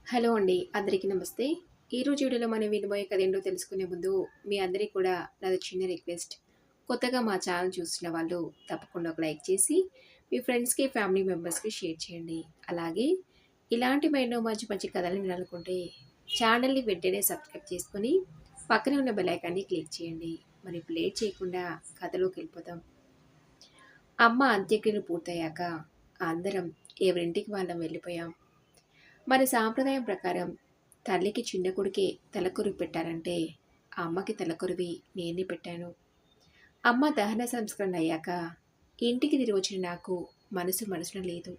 Hello అండి. అందరికీ నమస్తే. ఈరోజు వీడియోలో మనం వినబోయే కథ ఏంటో తెలుసుకునే ముందు మీ అందరికీ కూడా నాది చిన్న రిక్వెస్ట్. కొత్తగా మా ఛానల్ చూస్తున్న వాళ్ళు తప్పకుండా ఒక లైక్ చేసి మీ ఫ్రెండ్స్‌కి, ఫ్యామిలీ మెంబర్స్‌కి షేర్ చేయండి. అలాగే ఇలాంటి మరెన్నో మంచి మంచి కథలు వినాలనుకుంటే ఛానల్‌ని వెంటనే సబ్స్క్రైబ్ చేసుకొని పక్కనే ఉన్న బెల్ ఐకాన్‌ని క్లిక్ చేయండి. మరి ఇప్పుడు లేట్ చేయకుండా కథలోకి వెళ్ళిపోదాం. అమ్మ అంత్యక్రియలు పూర్తయ్యాక అందరం ఎవరింటికి వాళ్ళం వెళ్ళిపోయాం. మన సాంప్రదాయం ప్రకారం తల్లికి చిన్న కొడుకే తలకొరివి పెట్టారంటే ఆ అమ్మకి తలకొరివి నేనే పెట్టాను. అమ్మ దహన సంస్కరణ అయ్యాక ఇంటికి తిరిగి వచ్చిన నాకు మనసున లేదు.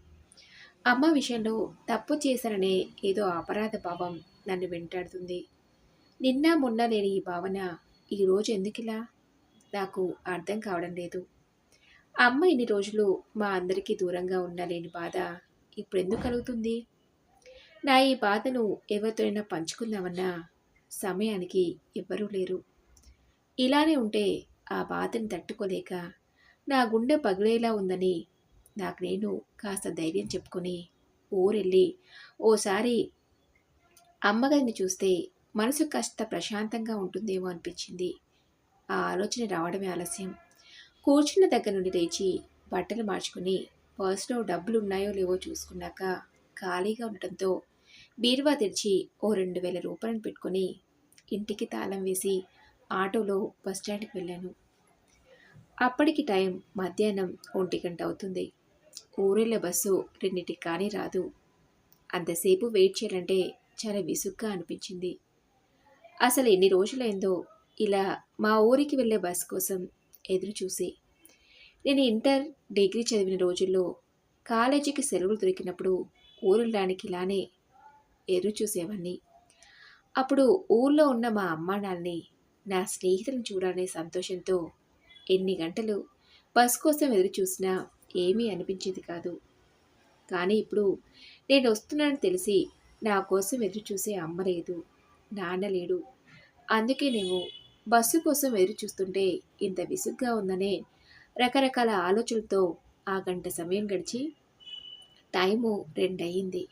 అమ్మ విషయంలో తప్పు చేశాననే ఏదో అపరాధ భావం నన్ను వెంటాడుతుంది. నిన్న మొన్న లేని ఈ భావన ఈరోజు ఎందుకిలా నాకు అర్థం కావడం లేదు. అమ్మ ఇన్ని రోజులు మా అందరికీ దూరంగా ఉండలేని బాధ ఇప్పుడెందుకు కలుగుతుంది? నా ఈ బాధను ఎవరితోనైనా పంచుకుందామన్నా సమయానికి ఎవ్వరూ లేరు. ఇలానే ఉంటే ఆ బాధని తట్టుకోలేక నా గుండె పగిలేలా ఉందని నాకు నేను కాస్త ధైర్యం చెప్పుకొని ఊరెళ్ళి ఓసారి అమ్మగారిని చూస్తే మనసు కాస్త ప్రశాంతంగా ఉంటుందేమో అనిపించింది. ఆ ఆలోచన రావడమే ఆలస్యం. కూర్చున్న దగ్గర నుండి లేచి బట్టలు మార్చుకుని పర్సులో డబ్బులున్నాయో లేవో చూసుకున్నాక ఖాళీగా ఉండటంతో బీరువా తెరిచి ఓ 2000 రూపాయలను పెట్టుకొని ఇంటికి తాళం వేసి ఆటోలో బస్టాండ్కి వెళ్ళాను. అప్పటికి టైం మధ్యాహ్నం 1 గంట అవుతుంది. ఊరెళ్ళే బస్సు 2కి కానీ రాదు. అంతసేపు వెయిట్ చేయాలంటే చాలా విసుగ్గా అనిపించింది. అసలు ఎన్ని రోజులైందో ఇలా మా ఊరికి వెళ్ళే బస్ కోసం ఎదురు చూసి. నేను ఇంటర్, డిగ్రీ చదివిన రోజుల్లో కాలేజీకి సెలవులు దొరికినప్పుడు ఊరెళ్ళడానికి ఇలానే ఎదురు చూసేవాణ్ణి. అప్పుడు ఊళ్ళో ఉన్న మా అమ్మానాన్నని, నా స్నేహితులను చూడాలనే సంతోషంతో ఎన్ని గంటలు బస్ కోసం ఎదురు చూసినా ఏమీ అనిపించేది కాదు. కానీ ఇప్పుడు నేను వస్తున్నానని తెలిసి నా కోసం ఎదురు చూసే అమ్మ లేదు, నాన్న లేడు. అందుకేనేమో బస్సు కోసం ఎదురు చూస్తుంటే ఇంత విసుగ్గా ఉందనే రకరకాల ఆలోచనలతో ఆ గంట సమయం గడిచి టైము 2 అయ్యింది.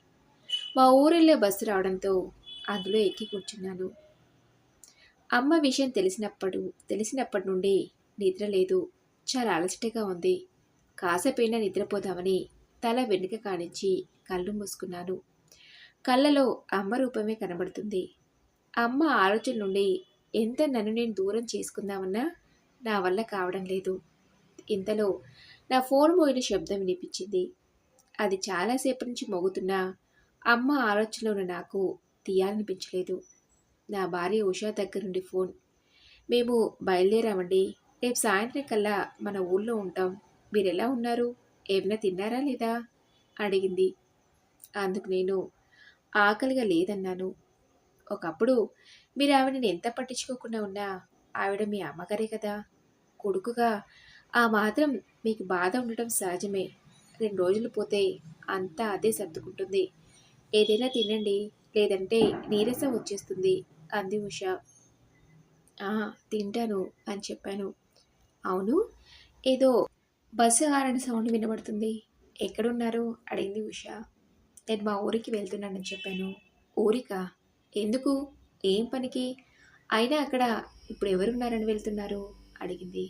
మా ఊరెళ్ళే బస్సు రావడంతో అందులో ఎక్కి కూర్చున్నాను. అమ్మ విషయం తెలిసినప్పటి నుండి నిద్ర లేదు. చాలా అలసటగా ఉంది. కాసేపైనా నిద్రపోదామని తల వెనుక కానించి కళ్ళు మూసుకున్నాను. కళ్ళలో అమ్మ రూపమే కనబడుతుంది. అమ్మ ఆలోచన నుండి ఎంత నన్ను నేను దూరం చేసుకుందామన్నా నా వల్ల కావడం లేదు. ఇంతలో నా ఫోన్ మోగిన శబ్దం వినిపించింది. అది చాలాసేపటి నుంచి మోగుతున్నా అమ్మ ఆలోచనలో ఉన్న నాకు తీయాలనిపించలేదు. నా భార్య ఉషా దగ్గర నుండి ఫోన్. మేము బయలుదేరామండి. రేపు సాయంత్రం కల్లా మన ఊళ్ళో ఉంటాం. మీరెలా ఉన్నారు? ఏమైనా తిన్నారా లేదా? అడిగింది. అందుకు నేను ఆకలిగా లేదన్నాను. ఒకప్పుడు మీరు ఆవిడని ఎంత పట్టించుకోకుండా ఉన్నా ఆవిడ మీ అమ్మగారే కదా. కొడుకుగా ఆ మాత్రం మీకు బాధ ఉండటం సహజమే. 2 రోజులు పోతే అంతా అదే సర్దుకుంటుంది. ఏదైనా తినండి, లేదంటే నీరసం వచ్చేస్తుంది అంది ఉష. ఆ, తింటాను అని చెప్పాను. అవును, ఏదో బస్సు హారన్ సౌండ్ వినబడుతుంది. ఎక్కడున్నారు? అడిగింది ఉష. నేను మా ఊరికి వెళ్తున్నానని చెప్పాను. ఊరికా? ఎందుకు? ఏం పనికి? అయినా అక్కడ ఇప్పుడు ఎవరున్నారని వెళ్తున్నారు? అడిగింది.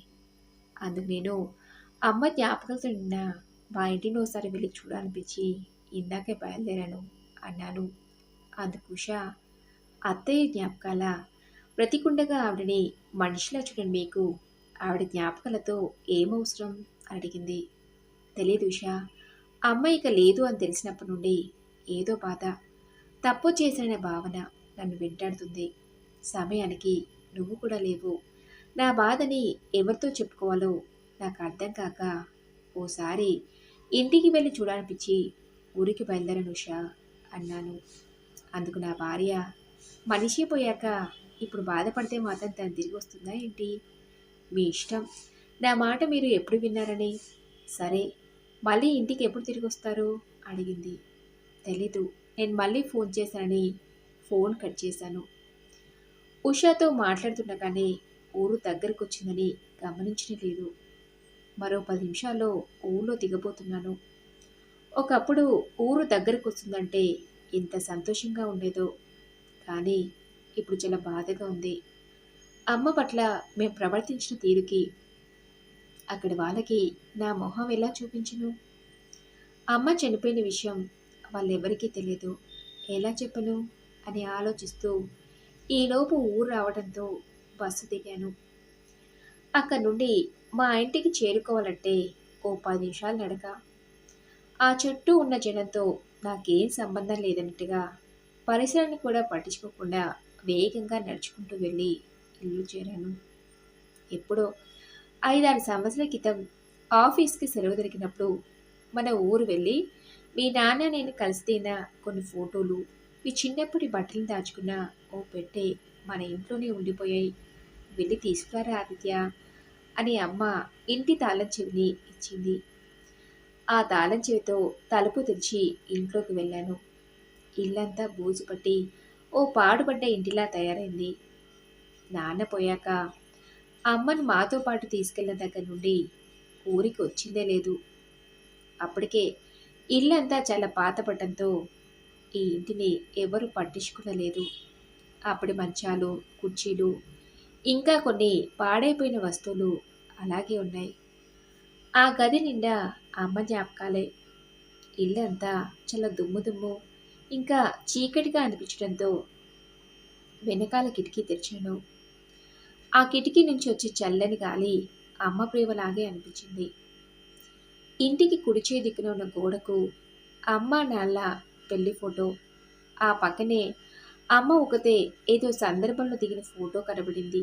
అందుకు నేను అమ్మ జ్ఞాపకాలతో నిన్న మా ఇంటిని ఒకసారి వెళ్ళి చూడాలనిపించి ఇందాకే బయలుదేరాను అన్నాను. అందుకు ఉష, అత్తయ్య జ్ఞాపకాల? బ్రతికుండగా ఆవిడని మనిషిలా చూడండి, మీకు ఆవిడ జ్ఞాపకాలతో ఏమవసరం అడిగింది. తెలీదు ఉషా. అమ్మ ఇక లేదు అని తెలిసినప్పటి నుండి ఏదో బాధ, తప్పు చేశాననే భావన నన్ను వెంటాడుతుంది. సమయానికి నువ్వు కూడా లేవు. నా బాధని ఎవరితో చెప్పుకోవాలో నాకు అర్థం కాక ఓసారి ఇంటికి వెళ్ళి చూడాలనిపించి ఊరికి బయలుదేరాను ఉషా అన్నాను. అందుకు నా భార్య, మనిషి పోయాక ఇప్పుడు బాధపడితే మాత్రం తను తిరిగి వస్తుందా ఏంటి? మీ ఇష్టం. నా మాట మీరు ఎప్పుడు విన్నారని. సరే, మళ్ళీ ఇంటికి ఎప్పుడు తిరిగి వస్తారు అడిగింది. తెలీదు. నేను మళ్ళీ ఫోన్ చేశానని ఫోన్ కట్ చేశాను. ఉషాతో మాట్లాడుతుండగానే ఊరు దగ్గరకు వచ్చిందని గమనించనే లేదు. మరో 10 నిమిషాల్లో ఊళ్ళో దిగబోతున్నాను. ఒకప్పుడు ఊరు దగ్గరకు వస్తుందంటే ఎంత సంతోషంగా ఉండేదో. కానీ ఇప్పుడు చాలా బాధగా ఉంది. అమ్మ పట్ల మేము ప్రవర్తించిన తీరుకి అక్కడి వాళ్ళకి నా మొహం ఎలా చూపించను? అమ్మ చనిపోయిన విషయం వాళ్ళెవ్వరికీ తెలీదు. ఎలా చెప్పను అని ఆలోచిస్తూ ఈలోపు ఊరు రావడంతో బస్సు దిగాను. అక్కడి నుండి మా ఇంటికి చేరుకోవాలంటే ఓ 10 నిమిషాలు నడక. ఆ చుట్టూ ఉన్న జనంతో నాకేం సంబంధం లేదన్నట్టుగా పరిసరాన్ని కూడా పట్టించుకోకుండా వేగంగా నడుచుకుంటూ వెళ్ళి ఇల్లు చేరాను. ఎప్పుడో 5-6 సంవత్సరాల క్రితం ఆఫీస్‌కి సెలవు దొరికినప్పుడు మన ఊరు వెళ్ళి మీ నాన్న నేను కలిసి దిగిన కొన్ని ఫోటోలు, మీ చిన్నప్పటి బట్టలు దాచుకున్న ఓ పెట్టె మన ఇంట్లోనే ఉండిపోయాయి. వెళ్ళి తీసుకురారా ఆదిత్య అని అమ్మ ఇంటి తాళం చెవిని ఇచ్చింది. ఆ తాళం చెవితో తలుపు తెరిచి ఇంట్లోకి వెళ్ళాను. ఇల్లంతా బూజు పట్టి ఓ పాడుపడ్డ ఇంటిలా తయారైంది. నాన్న పోయాక అమ్మను మాతో పాటు తీసుకెళ్ళిన దగ్గర నుండి ఊరికి వచ్చిందే లేదు. అప్పటికే ఇల్లంతా చాలా పాతపడటంతో ఈ ఇంటిని ఎవరు పట్టించుకునలేదు. అప్పటి మంచాలు, కుర్చీలు, ఇంకా కొన్ని పాడైపోయిన వస్తువులు అలాగే ఉన్నాయి. ఆ గది నిండా అమ్మ జ్ఞాపకాలే. ఇల్లంతా చాలా దుమ్ము దుమ్ము, ఇంకా చీకటిగా అనిపించడంతో వెనకాల కిటికీ తెరిచాను. ఆ కిటికీ నుంచి వచ్చే చల్లని గాలి అమ్మ ప్రేమలాగే అనిపించింది. ఇంటికి కుడి చేయి దిక్కున ఉన్న గోడకు అమ్మ నాన్న పెళ్లి ఫోటో, ఆ పక్కనే అమ్మ ఒకతే ఏదో సందర్భంలో దిగిన ఫోటో కనబడింది.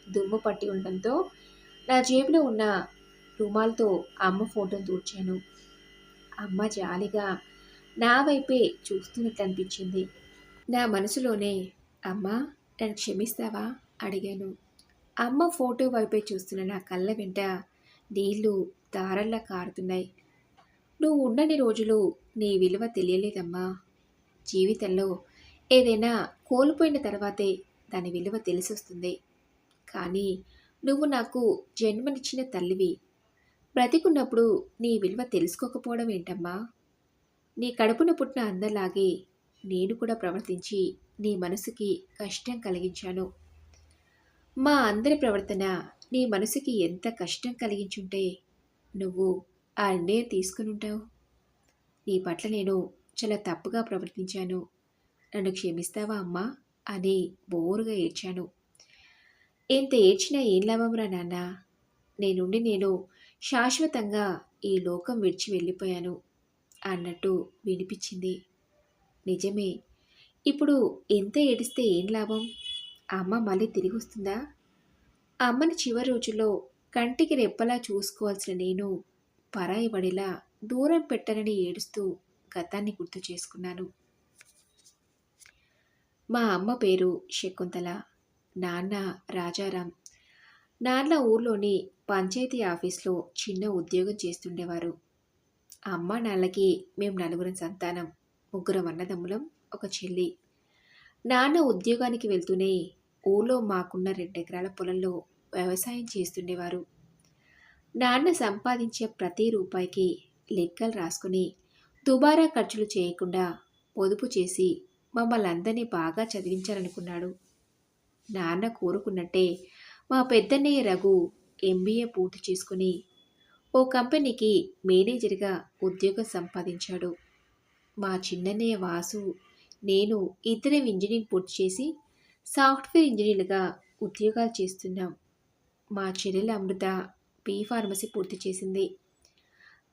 దుమ్ము పట్టి ఉండడంతో నా జేబులో ఉన్న రుమాల్తో అమ్మ ఫోటోను తుడిచాను. అమ్మ జాలిగా నా వైపే చూస్తున్నట్లు అనిపించింది. నా మనసులోనే అమ్మా నన్ను క్షమిస్తావా అడిగాను. అమ్మ ఫోటో వైపే చూస్తున్న నా కళ్ళ వెంట నీళ్లు దారల్లా కారుతున్నాయి. నువ్వు ఉండని రోజులు నీ విలువ తెలియలేదమ్మా. జీవితంలో ఏదైనా కోల్పోయిన తర్వాతే దాని విలువ తెలిసొస్తుంది. కానీ నువ్వు నాకు జన్మనిచ్చిన తల్లివి. బ్రతికున్నప్పుడు నీ విలువ తెలుసుకోకపోవడం ఏంటమ్మా? నీ కడుపున పుట్టిన అందరిలాగే నేను కూడా ప్రవర్తించి నీ మనసుకి కష్టం కలిగించాను. మా అందరి ప్రవర్తన నీ మనసుకి ఎంత కష్టం కలిగించుంటే నువ్వు ఆ నిర్ణయం తీసుకునుంటావు. నీ పట్ల నేను చాలా తప్పుగా ప్రవర్తించాను. నన్ను క్షమిస్తావా అమ్మా అని బోరుగా ఏడ్చాను. ఎంత ఏడ్చినా ఏం లాభంరా నాన్న, నేను శాశ్వతంగా ఈ లోకం విడిచి వెళ్ళిపోయాను అన్నట్టు వినిపించింది. నిజమే. ఇప్పుడు ఎంత ఏడిస్తే ఏం లాభం? అమ్మ మళ్ళీ తిరిగి వస్తుందా? అమ్మని చివరి రోజుల్లో కంటికి రెప్పలా చూసుకోవాల్సిన నేను పరాయి బడిలా దూరం పెట్టనని ఏడుస్తూ గతాన్ని గుర్తు చేసుకున్నాను. మా అమ్మ పేరు శకుంతల, నాన్న రాజారాం. నాన్న ఊర్లోని పంచాయతీ ఆఫీస్లో చిన్న ఉద్యోగం చేస్తుండేవారు. అమ్మ నాన్నకి మేము నలుగురం సంతానం, ముగ్గురం అన్నదమ్ములం, ఒక చెల్లి. నాన్న ఉద్యోగానికి వెళ్తూనే ఊళ్ళో మాకున్న 2 ఎకరాల పొలంలో వ్యవసాయం చేస్తుండేవారు. నాన్న సంపాదించే ప్రతి రూపాయికి లెక్కలు రాసుకుని దుబారా ఖర్చులు చేయకుండా పొదుపు చేసి మమ్మల్ని అందరినీ బాగా చదివించాలనుకున్నాడు. నాన్న కోరుకున్నట్టే మా పెద్దన్నయ్య రఘు ఎంబీఏ పూర్తి చేసుకుని ఓ కంపెనీకి మేనేజర్గా ఉద్యోగం సంపాదించాడు. మా చిన్నన్నయ్య వాసు, నేను ఇద్దరం ఇంజనీరింగ్ పూర్తి చేసి సాఫ్ట్వేర్ ఇంజనీర్లుగా ఉద్యోగాలు చేస్తున్నాం. మా చెల్లెలు అమృత ఫార్మసీ పూర్తి చేసింది.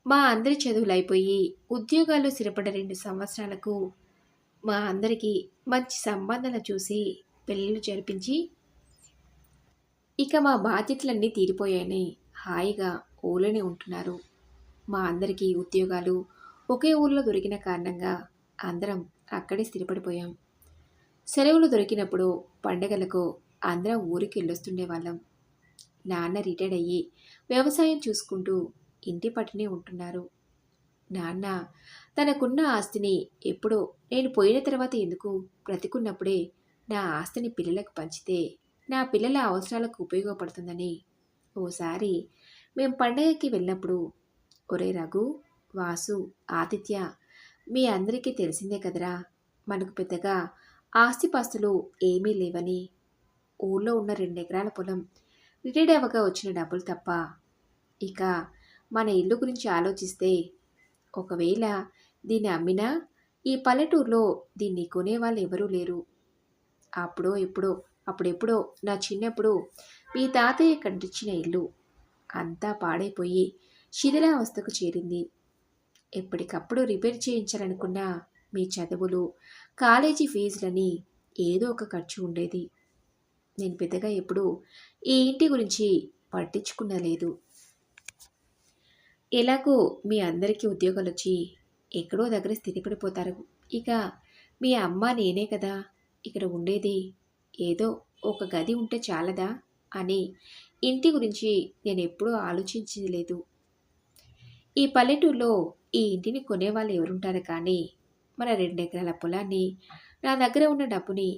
మా అందరి చదువులు అయిపోయి ఉద్యోగాల్లో స్థిరపడ్డ 2 సంవత్సరాలకు మా అందరికీ మంచి సంబంధాలు చూసి పెళ్ళిళ్ళు జరిపించి ఇక మా బాధ్యతలన్నీ తీరిపోయాయని హాయిగా ఊళ్ళోనే ఉంటున్నారు. మా అందరికీ ఉద్యోగాలు ఒకే ఊళ్ళో దొరికిన కారణంగా అందరం అక్కడే స్థిరపడిపోయాం. సెలవులు దొరికినప్పుడు పండగలకు అందరం ఊరికి వెళ్ళొస్తుండేవాళ్ళం. నాన్న రిటైర్డ్ అయ్యి వ్యవసాయం చూసుకుంటూ ఇంటి పట్టునే ఉంటున్నారు. నాన్న తనకున్న ఆస్తిని ఎప్పుడో నేను పోయిన తర్వాత ఎందుకు, బ్రతికున్నప్పుడే నా ఆస్తిని పిల్లలకు పంచితే నా పిల్లల అవసరాలకు ఉపయోగపడుతుందని ఓసారి మేం పండగకి వెళ్ళినప్పుడు, ఒరే రఘు, వాసు, ఆదిత్య, మీ అందరికీ తెలిసిందే కదరా! మనకు పెద్దగా ఆస్తిపాస్తులు ఏమీ లేవని. ఊర్లో ఉన్న 2 ఎకరాల పొలం, రిటైర్డ్ అవ్వగా వచ్చిన డబ్బులు తప్ప. ఇక మన ఇల్లు గురించి ఆలోచిస్తే, ఒకవేళ దీన్ని అమ్మినా ఈ పల్లెటూరులో దీన్ని కొనేవాళ్ళు ఎవరూ లేరు. అప్పుడో ఎప్పుడో అప్పుడెప్పుడో నా చిన్నప్పుడు మీ తాతయ్య కట్టించిన ఇల్లు అంతా పాడైపోయి శిథిలావస్థకు చేరింది. ఎప్పటికప్పుడు రిపేర్ చేయించాలనుకున్న మీ చదువులు, కాలేజీ ఫీజులని ఏదో ఒక ఖర్చు ఉండేది. నేను పెద్దగా ఎప్పుడూ ఈ ఇంటి గురించి పట్టించుకునలేదు. ఎలాగో మీ అందరికీ ఉద్యోగాలొచ్చి ఎక్కడో దగ్గర స్థిరపడిపోతారు. ఇక మీ అమ్మ నేనే కదా ఇక్కడ ఉండేది. ఏదో ఒక గది ఉంటే చాలదా అని ఇంటి గురించి నేనెప్పుడూ ఆలోచించింది లేదు. ఈ పల్లెటూరులో ఈ ఇంటిని కొనేవాళ్ళు ఎవరుంటారు కానీ, మన 2 ఎకరాల పొలాన్ని, నా దగ్గర ఉన్న డబ్బుని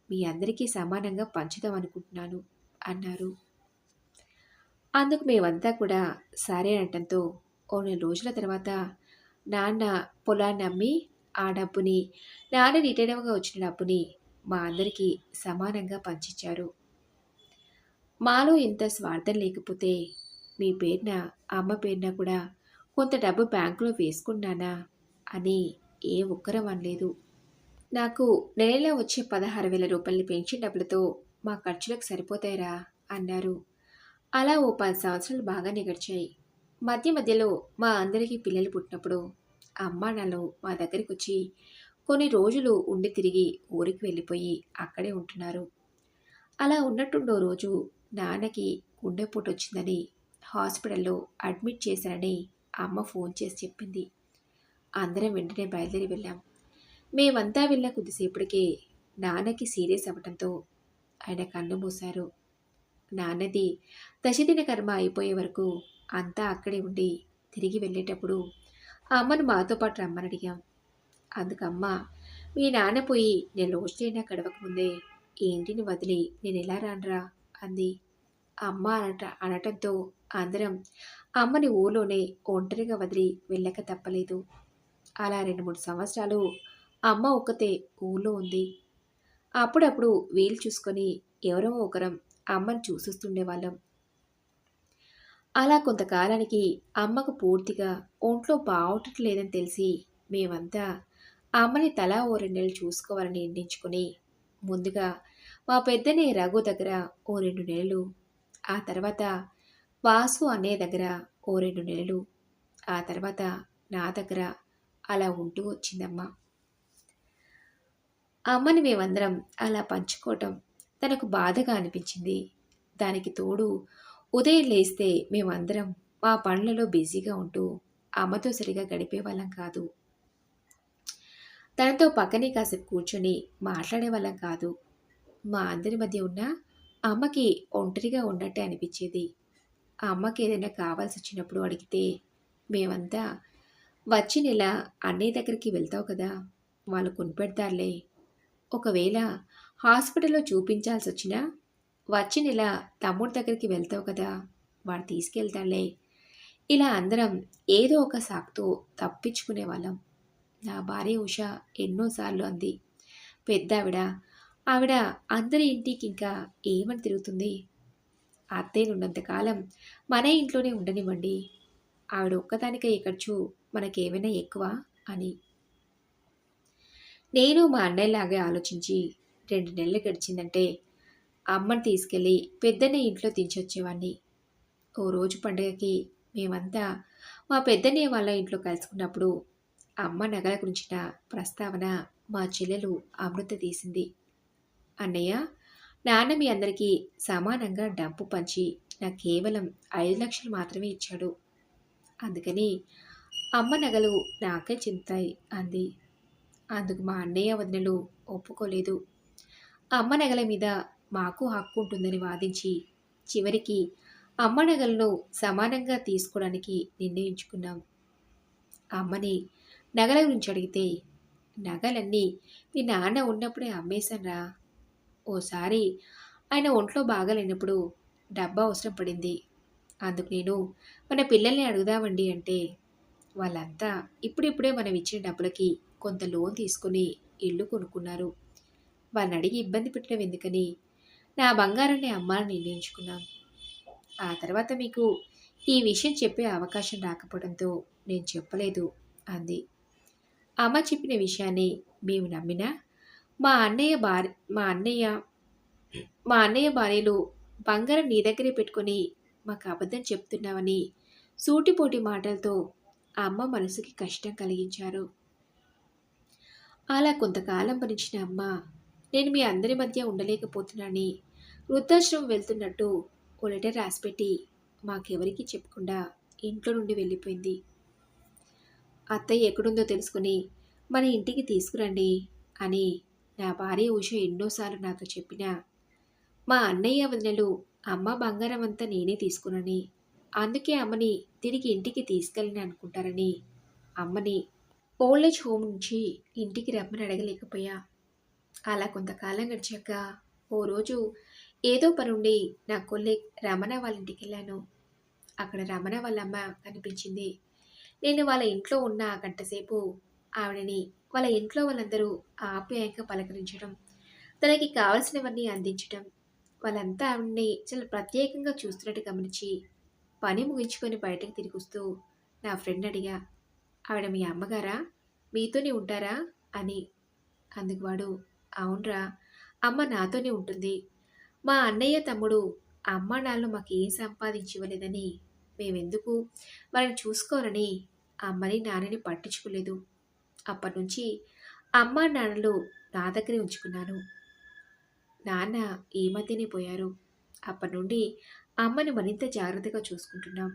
మీ అందరికీ సమానంగా పంచుదామనుకుంటున్నాను అన్నారు. అందుకు మేమంతా కూడా సరే అనటంతో ఓ నెల రోజుల తర్వాత నాన్న పొలాన్ని అమ్మి ఆ డబ్బుని, నాన్న రిటైర్ అవ్వగా వచ్చిన డబ్బుని మా అందరికీ సమానంగా పంచిచ్చారు. మాలో ఇంత స్వార్థం లేకపోతే మీ పేరున, అమ్మ పేరున కూడా కొంత డబ్బు బ్యాంకులో వేసుకున్నానా అని ఏ ఒక్కరం అనలేదు. నాకు నెలలో వచ్చే 16,000 రూపాయల పెన్షన్ డబ్బులతో మా ఖర్చులకు సరిపోతాయిరా అన్నారు. అలా ఓ 10 సంవత్సరాలు బాగానే గడిచాయి. మధ్య మధ్యలో మా అందరికీ పిల్లలు పుట్టినప్పుడు అమ్మా నాన్నలు మా దగ్గరికొచ్చి కొన్ని రోజులు ఉండి తిరిగి ఊరికి వెళ్ళిపోయి అక్కడే ఉంటున్నారు. అలా ఉన్నట్టుండో రోజు నాన్నకి గుండెపోటు వచ్చిందని హాస్పిటల్లో అడ్మిట్ చేశారని అమ్మ ఫోన్ చేసి చెప్పింది. అందరం వెంటనే బయలుదేరి వెళ్ళాం. మేమంతా వెళ్ళిన కొద్దిసేపటికే నాన్నకి సీరియస్ అవ్వటంతో ఆయన కన్ను మూశారు. నాన్నది దశదిన కర్మ అయిపోయే వరకు అంతా అక్కడే ఉండి తిరిగి వెళ్ళేటప్పుడు అమ్మను మాతో పాటు రమ్మని అడిగాం. అందుకమ్మ, మీ నాన్న పోయి నేను రోజులైనా గడవకముందే ఈ ఇంటిని వదిలి నేను ఎలా రానురా అంది. అమ్మ అనటంతో అందరం అమ్మని ఊళ్ళోనే ఒంటరిగా వదిలి వెళ్ళక తప్పలేదు. అలా 2-3 సంవత్సరాలు అమ్మ ఒక్కతే ఊళ్ళో ఉంది. అప్పుడప్పుడు వీలు చూసుకొని ఎవరో ఒకరం అమ్మని చూసిస్తుండేవాళ్ళం. అలా కొంతకాలానికి అమ్మకు పూర్తిగా ఒంట్లో బావుటట్లేదని తెలిసి మేమంతా అమ్మని తలా ఓ 2 నెలలు చూసుకోవాలని నిర్ణయించుకుని ముందుగా మా పెద్దనే రఘు దగ్గర ఓ 2 నెలలు, ఆ తర్వాత వాసు అన్నయ్య దగ్గర ఓ 2 నెలలు, ఆ తర్వాత నా దగ్గర అలా ఉంటూ వచ్చిందమ్మ. అమ్మని మేమందరం అలా పంచుకోవటం తనకు బాధగా అనిపించింది. దానికి తోడు ఉదయం లేస్తే మేమందరం మా పనులలో బిజీగా ఉంటూ అమ్మతో సరిగా గడిపేవాళ్ళం కాదు. తనతో పక్కనే కాసేపు కూర్చొని మాట్లాడేవాళ్ళం కాదు. మా అందరి మధ్య ఉన్న అమ్మకి ఒంటరిగా ఉన్నట్టే అనిపించేది. ఆ అమ్మకి ఏదైనా కావాల్సి వచ్చినప్పుడు అడిగితే మేమంతా వచ్చి నెల అన్నయ్య దగ్గరికి వెళ్తావు కదా, వాళ్ళు కొనిపెడతారులే. ఒకవేళ హాస్పిటల్లో చూపించాల్సి వచ్చినా వచ్చి నెల తమ్ముడి దగ్గరికి వెళ్తావు కదా, వాడు తీసుకెళ్తాడులే. ఇలా అందరం ఏదో ఒక సాకుతో తప్పించుకునేవాళ్ళం. నా భార్య ఉష ఎన్నోసార్లు అంది, పెద్దావిడ, ఆవిడ అందరి ఇంటికి ఇంకా ఏమని తిరుగుతుంది? అత్తయ్యనున్నంతకాలం మన ఇంట్లోనే ఉండనివ్వండి. ఆవిడ ఒక్కదానికే ఈ ఖర్చు మనకేమైనా ఎక్కువ అని. నేను మా అన్నయ్యలాగే ఆలోచించి 2 నెలలు గడిచిందంటే అమ్మని తీసుకెళ్ళి పెద్దన్నయ్య ఇంట్లో దించొచ్చేవాణ్ణి. ఓ రోజు పండగకి మేమంతా మా పెద్దన్నయ్య వాళ్ళ ఇంట్లో కలుసుకున్నప్పుడు అమ్మ నగల గురించిన ప్రస్తావన మా చెల్లెలు అమృత తీసింది. అన్నయ్య, నాన్న మీ అందరికీ సమానంగా డబ్బు పంచి నాకు కేవలం 5 లక్షలు మాత్రమే ఇచ్చాడు. అందుకని అమ్మ నగలు నాకే చెందుతాయి అంది. అందుకు మా అన్నయ్య వదినలు ఒప్పుకోలేదు. అమ్మ నగల మీద మాకు హక్కు ఉంటుందని వాదించి చివరికి అమ్మ నగలను సమానంగా తీసుకోవడానికి నిర్ణయించుకున్నాం. అమ్మని నగల గురించి అడిగితే, నగలన్నీ మీ నాన్న ఉన్నప్పుడే అమ్మేశాన్రా. ఓసారి ఆయన ఒంట్లో బాగాలేనప్పుడు డబ్బు అవసరం పడింది. అందుకు నేను మన పిల్లల్ని అడుగుదామండి అంటే వాళ్ళంతా ఇప్పుడిప్పుడే మనం ఇచ్చిన డబ్బులకి కొంత లోన్ తీసుకుని ఇల్లు కొనుక్కున్నారు. వాళ్ళని అడిగి ఇబ్బంది పెట్టడం ఎందుకని నా బంగారాన్ని అమ్మాలని నిర్ణయించుకున్నాం. ఆ తర్వాత మీకు ఈ విషయం చెప్పే అవకాశం రాకపోవడంతో నేను చెప్పలేదు అంది. అమ్మ చెప్పిన విషయాన్ని మేము నమ్మినా మా అన్నయ్య భార్య మా అన్నయ్య మా అన్నయ్య భార్యలు బంగారం నీ దగ్గరే పెట్టుకొని మాకు అబద్ధం చెప్తున్నావని సూటిపోటి మాటలతో అమ్మ మనసుకి కష్టం కలిగించారు. అలా కొంతకాలం భరించిన అమ్మ నేను మీ అందరి మధ్య ఉండలేకపోతున్నానని వృద్ధాశ్రమం వెళ్తున్నట్టు ఓ లెటర్ రాసిపెట్టి మాకెవరికీ చెప్పకుండా ఇంట్లో నుండి వెళ్ళిపోయింది. అత్తయ్య ఎక్కడుందో తెలుసుకుని మన ఇంటికి తీసుకురండి అని నా భార్య ఉష ఎన్నోసార్లు నాతో చెప్పినా మా అన్నయ్య వదినలు అమ్మ బంగారం అంతా నేనే తీసుకునని అందుకే అమ్మని తిరిగి ఇంటికి తీసుకెళ్ళని అనుకుంటారని అమ్మని ఓల్డేజ్ హోమ్ నుంచి ఇంటికి రమ్మని అడగలేకపోయా. అలా కొంతకాలం గడిచాక ఓ రోజు ఏదో పనుండి నా కొలీగ్ రమణ వాళ్ళ ఇంటికి వెళ్ళాను. అక్కడ రమణ వాళ్ళ అమ్మ కనిపించింది. నేను వాళ్ళ ఇంట్లో ఉన్న ఆ గంటసేపు ఆవిడని వాళ్ళ ఇంట్లో వాళ్ళందరూ ఆప్యాయంగా పలకరించడం, తనకి కావలసినవన్నీ అందించడం, వాళ్ళంతా ఆవిడని చాలా ప్రత్యేకంగా చూస్తున్నట్టు గమనించి పని ముగించుకొని బయటకు తిరిగి వస్తూ నా ఫ్రెండ్ అడిగా, ఆవిడ మీ అమ్మగారా, మీతోనే ఉంటారా అని. అందుకు వాడు, అవునరా, అమ్మ నాతోనే ఉంటుంది. మా అన్నయ్య తమ్ముడు అమ్మ నాన్నలు మాకు ఏం సంపాదించి ఇవ్వలేదని మేమెందుకు వాళ్ళని చూసుకోవాలని అమ్మని నాన్నని పట్టించుకోలేదు. అప్పటి నుంచి అమ్మ నాన్నలు నా దగ్గరే ఉంచుకున్నాను. నాన్న ఈ మధ్యనే పోయారు. అప్పటి నుండి అమ్మని మరింత జాగ్రత్తగా చూసుకుంటున్నాం.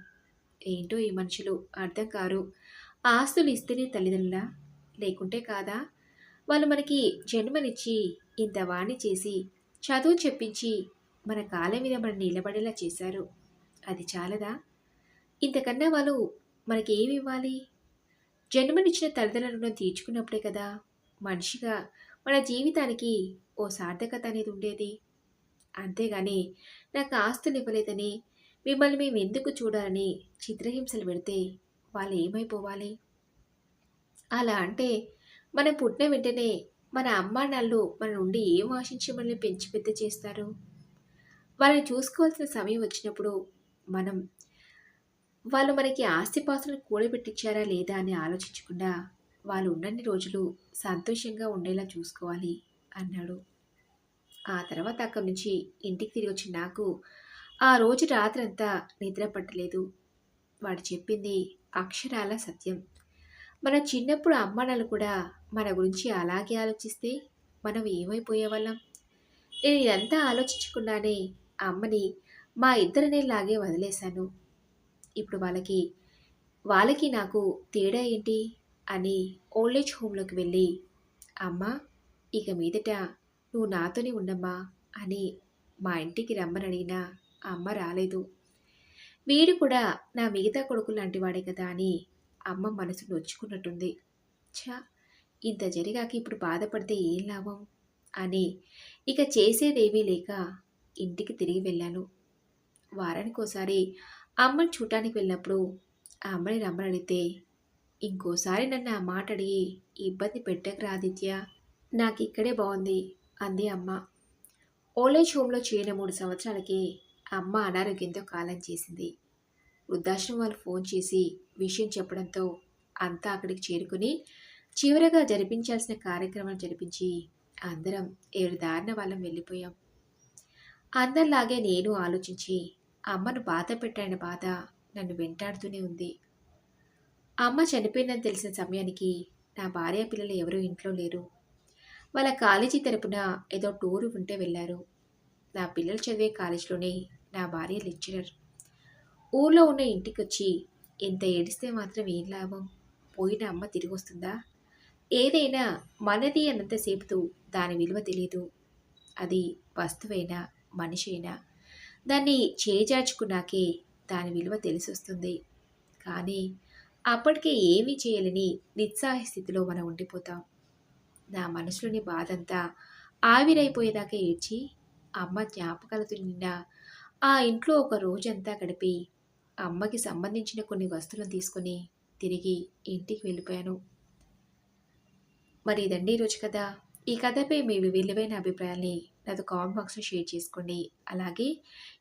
ఏంటో ఈ మనుషులు అర్థం కారు. ఆస్తులు ఇస్తేనే తల్లిదండ్రులా, లేకుంటే కాదా? వాళ్ళు మనకి జన్మనిచ్చి ఇంత వాణి చేసి చదువు చెప్పించి మన కాళ్ళ మీద మనం నిలబడేలా చేశారు. అది చాలదా? ఇంతకన్నా వాళ్ళు మనకి ఏమి ఇవ్వాలి? జన్మనిచ్చిన తల్లిదండ్రుల రుణం తీర్చుకున్నప్పుడే కదా మనిషిగా మన జీవితానికి ఓ సార్థకత అనేది ఉండేది. అంతేగాని నాకు ఆస్తులు ఇవ్వలేదని మిమ్మల్ని మేము ఎందుకు చూడాలని చిత్రహింసలు పెడితే వాళ్ళు ఏమైపోవాలి? అలా అంటే మనం పుట్టిన వెంటనే మన అమ్మా నాన్నలు మన నుండి ఏం ఆశించి మనల్ని పెంచి పెద్ద చేస్తారు? వాళ్ళని చూసుకోవాల్సిన సమయం వచ్చినప్పుడు మనం వాళ్ళు మనకి ఆస్తిపాస్తులను కూడబెట్టించారా లేదా అని ఆలోచించకుండా వాళ్ళు ఉన్నన్ని రోజులు సంతోషంగా ఉండేలా చూసుకోవాలి అన్నాడు. ఆ తర్వాత అక్కడి నుంచి ఇంటికి తిరిగి వచ్చిన నాకు ఆ రోజు రాత్రంతా నిద్ర పట్టలేదు. వాడు చెప్పింది అక్షరాల సత్యం. మన చిన్నప్పుడు అమ్మానాలు కూడా మన గురించి అలాగే ఆలోచిస్తే మనం ఏమైపోయేవాళ్ళం? నేను ఇదంతా ఆలోచించకుండానే అమ్మని మా ఇద్దరినేలాగే వదిలేశాను. ఇప్పుడు వాళ్ళకి నాకు తేడా ఏంటి అని ఓల్డేజ్ హోమ్లోకి వెళ్ళి, అమ్మ ఇక మీదట నువ్వు నాతోనే ఉండమ్మా అని మా ఇంటికి రమ్మని అడిగినా అమ్మ రాలేదు. వీడు కూడా నా మిగతా కొడుకు లాంటి వాడే కదా అని అమ్మ మనసు నొచ్చుకున్నట్టుంది. ఛా, ఇంత జరిగాక ఇప్పుడు బాధపడితే ఏం లాభం అని ఇక చేసేదేమీ లేక ఇంటికి తిరిగి వెళ్ళాను. వారానికోసారి అమ్మని చూడటానికి వెళ్ళినప్పుడు ఆ అమ్మని రమ్మని అడిగితే, ఇంకోసారి నన్ను ఆ మాట అడిగి ఇబ్బంది పెట్టకురా ఆదిత్య, నాకు ఇక్కడే బాగుంది అంది అమ్మ. ఓల్డేజ్ హోమ్లో చేరిన 3 సంవత్సరాలకి అమ్మ అనారోగ్యంతో కాలం చేసింది. వృద్ధాశ్రమం వాళ్ళు ఫోన్ చేసి విషయం చెప్పడంతో అంతా అక్కడికి చేరుకుని చివరగా జరిపించాల్సిన కార్యక్రమాలు జరిపించి అందరం ఎవరి దారిన వాళ్ళం వెళ్ళిపోయాం. అందరిలాగే నేను ఆలోచించి అమ్మను బాధ పెట్టాన బాధ నన్ను వెంటాడుతూనే ఉంది. అమ్మ చనిపోయిందని తెలిసిన సమయానికి నా భార్య పిల్లలు ఎవరూ ఇంట్లో లేరు. వాళ్ళ కాలేజీ తరపున ఏదో టూరు ఉంటే వెళ్ళారు. నా పిల్లలు చదివే కాలేజీలోనే నా భార్య లెక్చరర్. ఊర్లో ఉన్న ఇంటికొచ్చి ఎంత ఏడిస్తే మాత్రం ఏం లాభం? పోయిన అమ్మ తిరిగి వస్తుందా? ఏదైనా మనది అన్నంతసేపుతూ దాని విలువ తెలియదు. అది వస్తువైనా మనిషి అయినా దాన్ని చేజార్చుకున్నాకే దాని విలువ తెలిసొస్తుంది. కానీ అప్పటికే ఏమీ చేయలేని నిస్సహాయ స్థితిలో మనం ఉండిపోతాం. నా మనసులోని బాధంతా ఆవిరైపోయేదాకా ఏడ్చి అమ్మ జ్ఞాపకాలతో నిండా ఆ ఇంట్లో ఒక రోజంతా గడిపి అమ్మకి సంబంధించిన కొన్ని వస్తువులను తీసుకుని తిరిగి ఇంటికి వెళ్ళిపోయాను. మరి ఇదండి ఈరోజు కథ. ఈ కథపై మీ విలువైన అభిప్రాయాల్ని నాతో కామెంట్ బాక్స్‌లో షేర్ చేసుకోండి. అలాగే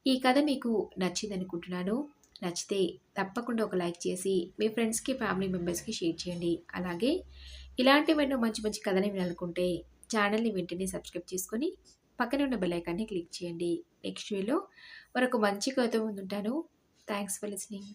ఈ కథ మీకు నచ్చిందనుకుంటున్నాను. నచ్చితే తప్పకుండా ఒక లైక్ చేసి మీ ఫ్రెండ్స్‌కి, ఫ్యామిలీ మెంబర్స్‌కి షేర్ చేయండి. అలాగే ఇలాంటివెన్నో మంచి మంచి కథలు వినాలనుకుంటే ఛానల్‌ని వెంటనే సబ్స్క్రైబ్ చేసుకొని పక్కనే ఉన్న బెల్ ఐకాన్‌ని క్లిక్ చేయండి. నెక్స్ట్ వీడియోలో మరొక మంచి కథతో ముందుంటాను. Thanks for listening.